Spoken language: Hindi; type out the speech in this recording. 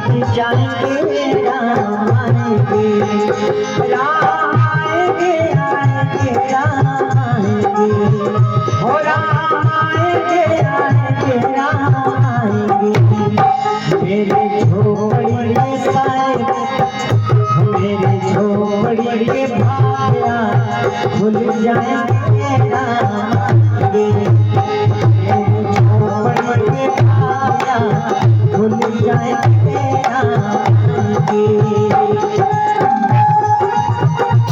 जाएंगे राम आएंगे, राम आएंगे आएंगे राम आएंगे, हो राम आएंगे आएंगे राम आएंगे। मेरे झोपड़ी के साए, मेरे झोपड़ी के भाया खुल जाएंगे